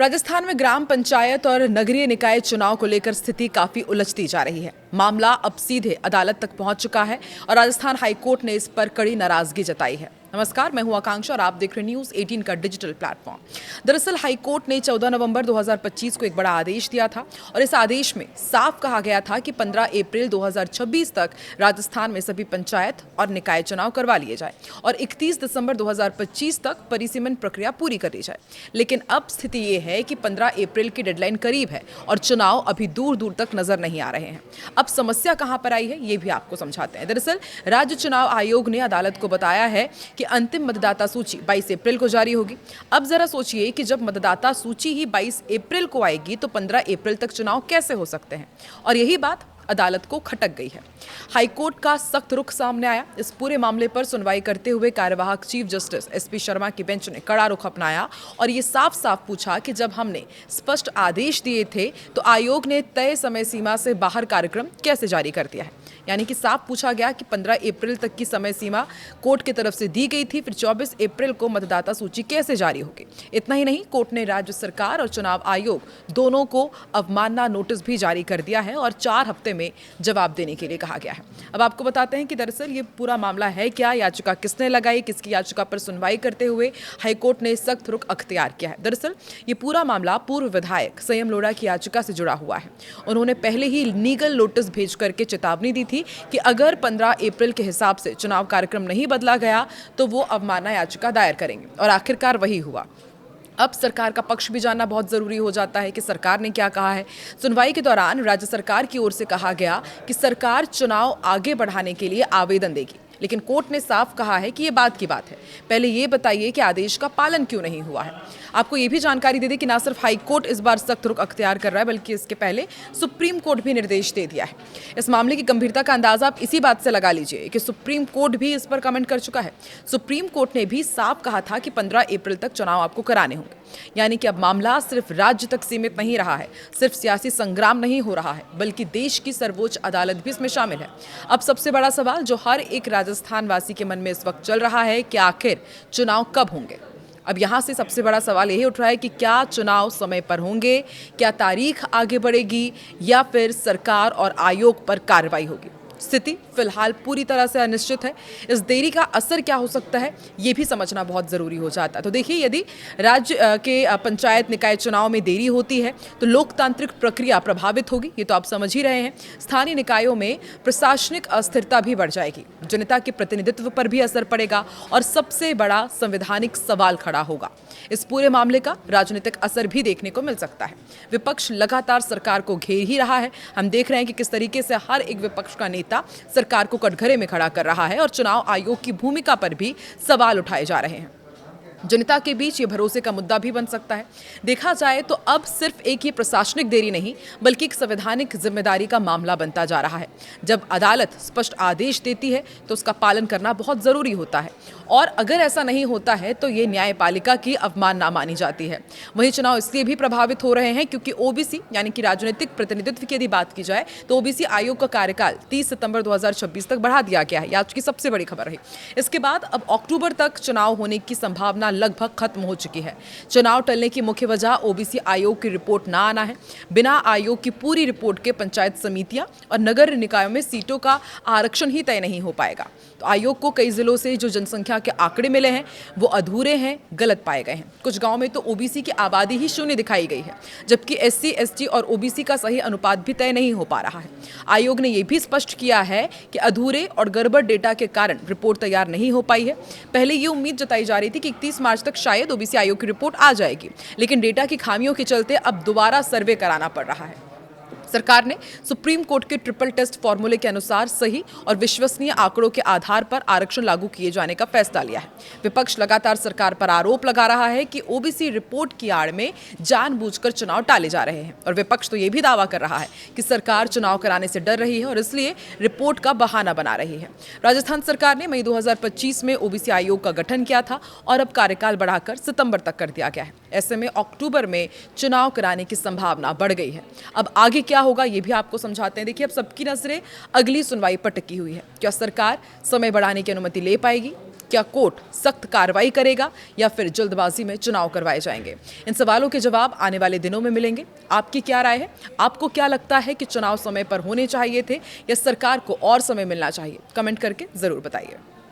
राजस्थान में ग्राम पंचायत और नगरीय निकाय चुनाव को लेकर स्थिति काफी उलझती जा रही है। मामला अब सीधे अदालत तक पहुंच चुका है और राजस्थान हाईकोर्ट ने इस पर कड़ी नाराजगी जताई है। नमस्कार, मैं हूं आकांक्षा और आप देख रहे हैं न्यूज़ 18 का डिजिटल प्लेटफॉर्म। दरअसल हाईकोर्ट ने 14 नवंबर 2025 को एक बड़ा आदेश दिया था और इस आदेश में साफ कहा गया था कि 15 अप्रैल 2026 तक राजस्थान में सभी पंचायत और निकाय चुनाव करवा लिए जाए और 31 दिसंबर 2025 तक परिसीमन प्रक्रिया पूरी कर ली जाए। लेकिन अब स्थिति ये है कि 15 अप्रैल की डेडलाइन करीब है और चुनाव अभी दूर दूर तक नजर नहीं आ रहे हैं। अब समस्या कहां पर आई है, ये भी आपको समझाते हैं। दरअसल राज्य चुनाव आयोग ने अदालत को बताया है कि अंतिम मतदाता सूची 22 अप्रैल को जारी होगी। अब जरा सोचिए कि जब मतदाता सूची ही 22 अप्रैल को आएगी तो 15 अप्रैल तक चुनाव कैसे हो सकते हैं, और यही बात अदालत को खटक गई है। हाईकोर्ट का सख्त रुख सामने आया। इस पूरे मामले पर सुनवाई करते हुए कार्यवाहक चीफ जस्टिस एसपी शर्मा की बेंच ने कड़ा रुख अपनाया और ये साफ साफ पूछा कि जब हमने स्पष्ट आदेश दिए थे तो आयोग ने तय समय सीमा से बाहर कार्यक्रम कैसे जारी कर दिया है। यानी कि साफ पूछा गया कि 15 अप्रैल तक की समय सीमा कोर्ट की तरफ से दी गई थी, फिर 24 अप्रैल को मतदाता सूची कैसे जारी होगी। इतना ही नहीं, कोर्ट ने राज्य सरकार और चुनाव आयोग दोनों को अवमानना नोटिस भी जारी कर दिया है और 4 हफ्ते में जवाब देने के लिए कहा गया है। अब आपको बताते हैं कि दरअसल ये पूरा मामला है क्या, याचिका किसने लगाई, किसकी याचिका पर सुनवाई करते हुए हाईकोर्ट ने सख्त रुख अख्तियार किया है। दरअसल ये पूरा मामला पूर्व विधायक संयम लोढ़ा की याचिका से जुड़ा हुआ है। उन्होंने पहले ही लीगल नोटिस भेज करके चेतावनी दी थी कि अगर 15 अप्रैल के हिसाब से चुनाव कार्यक्रम नहीं बदला गया तो वो अवमानना याचिका दायर करेंगे और आखिरकार वही हुआ। अब सरकार का पक्ष भी जानना बहुत जरूरी हो जाता है कि सरकार ने क्या कहा है। सुनवाई के दौरान राज्य सरकार की ओर से कहा गया कि सरकार चुनाव आगे बढ़ाने के लिए आवेदन देगी, लेकिन कोर्ट ने साफ कहा है कि ये बात की बात है, पहले ये बताइए कि आदेश का पालन क्यों नहीं हुआ है। आपको ये भी जानकारी दे दें कि ना सिर्फ हाई कोर्ट इस बार सख्त रुख अख्तियार कर रहा है, बल्कि इसके पहले सुप्रीम कोर्ट भी निर्देश दे दिया है। इस मामले की गंभीरता का अंदाजा आप इसी बात से लगा लीजिए कि सुप्रीम कोर्ट भी इस पर कमेंट कर चुका है। सुप्रीम कोर्ट ने भी साफ कहा था कि 15 अप्रैल तक चुनाव आपको कराने होंगे। यानी कि अब मामला सिर्फ राज्य तक सीमित नहीं रहा है, सिर्फ सियासी संग्राम नहीं हो रहा है, बल्कि देश की सर्वोच्च अदालत भी इसमें शामिल है। अब सबसे बड़ा सवाल जो हर एक राजस्थान वासी के मन में इस वक्त चल रहा है कि आखिर चुनाव कब होंगे। अब यहाँ से सबसे बड़ा सवाल यही उठ रहा है कि क्या चुनाव समय पर होंगे, क्या तारीख आगे बढ़ेगी या फिर सरकार और आयोग पर कार्रवाई होगी। स्थिति फिलहाल पूरी तरह से अनिश्चित है। इस देरी का असर क्या हो सकता है, ये भी समझना बहुत ज़रूरी हो जाता है। तो देखिए, यदि राज्य के पंचायत निकाय चुनाव में देरी होती है तो लोकतांत्रिक प्रक्रिया प्रभावित होगी, ये तो आप समझ ही रहे हैं। स्थानीय निकायों में प्रशासनिक अस्थिरता भी बढ़ जाएगी, जनता के प्रतिनिधित्व पर भी असर पड़ेगा और सबसे बड़ा संवैधानिक सवाल खड़ा होगा। इस पूरे मामले का राजनीतिक असर भी देखने को मिल सकता है। विपक्ष लगातार सरकार को घेर ही रहा है। हम देख रहे हैं कि किस तरीके से हर एक विपक्ष का नेता सरकार को कटघरे में खड़ा कर रहा है और चुनाव आयोग की भूमिका पर भी सवाल उठाए जा रहे हैं। जनता के बीच ये भरोसे का मुद्दा भी बन सकता है। देखा जाए तो अब सिर्फ एक ही प्रशासनिक देरी नहीं, बल्कि एक संवैधानिक जिम्मेदारी का मामला बनता जा रहा है। जब अदालत स्पष्ट आदेश देती है तो उसका पालन करना बहुत जरूरी होता है, और अगर ऐसा नहीं होता है तो ये न्यायपालिका की अवमानना मानी जाती है। वहीं चुनाव इसलिए भी प्रभावित हो रहे हैं क्योंकि ओबीसी यानी कि राजनीतिक प्रतिनिधित्व की यदि बात की जाए तो ओबीसी आयोग का कार्यकाल 30 सितंबर 2026 तक बढ़ा दिया गया है। आज की सबसे बड़ी खबर रही। इसके बाद अब अक्टूबर तक चुनाव होने की संभावना लगभग खत्म हो चुकी है। चुनाव टलने की मुख्य वजह ओबीसी आयोग की रिपोर्ट ना आना है। बिना आयोग की पूरी रिपोर्ट के पंचायत समितियां और नगर निकायों में सीटों का आरक्षण ही तय नहीं हो पाएगा। तो आयोग को कई जिलों से जो जनसंख्या के आंकड़े मिले हैं वो अधूरे हैं, गलत पाए गए हैं। कुछ गांव में तो ओबीसी की आबादी ही शून्य दिखाई गई है, जबकि एससी, एसटी और ओबीसी का सही अनुपात भी तय नहीं हो पा रहा है। आयोग ने यह भी स्पष्ट किया है कि अधूरे और गड़बड़ डेटा के कारण रिपोर्ट तैयार नहीं हो पाई है। पहले ये उम्मीद जताई जा रही थी कि 31 मार्च तक शायद ओबीसी आयोग की रिपोर्ट आ जाएगी, लेकिन डेटा की खामियों के चलते अब दोबारा सर्वे कराना पड़ रहा है। सरकार ने सुप्रीम कोर्ट के ट्रिपल टेस्ट फॉर्मूले के अनुसार सही और विश्वसनीय आंकड़ों के आधार पर आरक्षण लागू किए जाने का फैसला लिया है। विपक्ष लगातार सरकार पर आरोप लगा रहा है कि ओबीसी रिपोर्ट की आड़ में जानबूझकर चुनाव टाले जा रहे हैं, और विपक्ष तो ये भी दावा कर रहा है कि सरकार चुनाव कराने से डर रही है और इसलिए रिपोर्ट का बहाना बना रही है। राजस्थान सरकार ने मई 2025 में ओबीसी आयोग का गठन किया था और अब कार्यकाल बढ़ाकर सितंबर तक कर दिया गया है। ऐसे में अक्टूबर में चुनाव कराने की संभावना बढ़ गई है। अब आगे क्या होगा ये भी आपको समझाते हैं। देखिए, अब सबकी नजरें अगली सुनवाई पर टिकी हुई है। क्या सरकार समय बढ़ाने की अनुमति ले पाएगी? क्या कोर्ट सख्त कार्रवाई करेगा या फिर जल्दबाजी में चुनाव करवाए जाएंगे? इन सवालों के जवाब आने वाले दिनों में मिलेंगे। आपकी क्या राय है? आपको क्या लगता है कि चुनाव समय पर होने चाहिए थे या सरकार को और समय मिलना चाहिए? कमेंट करके जरूर बताइए।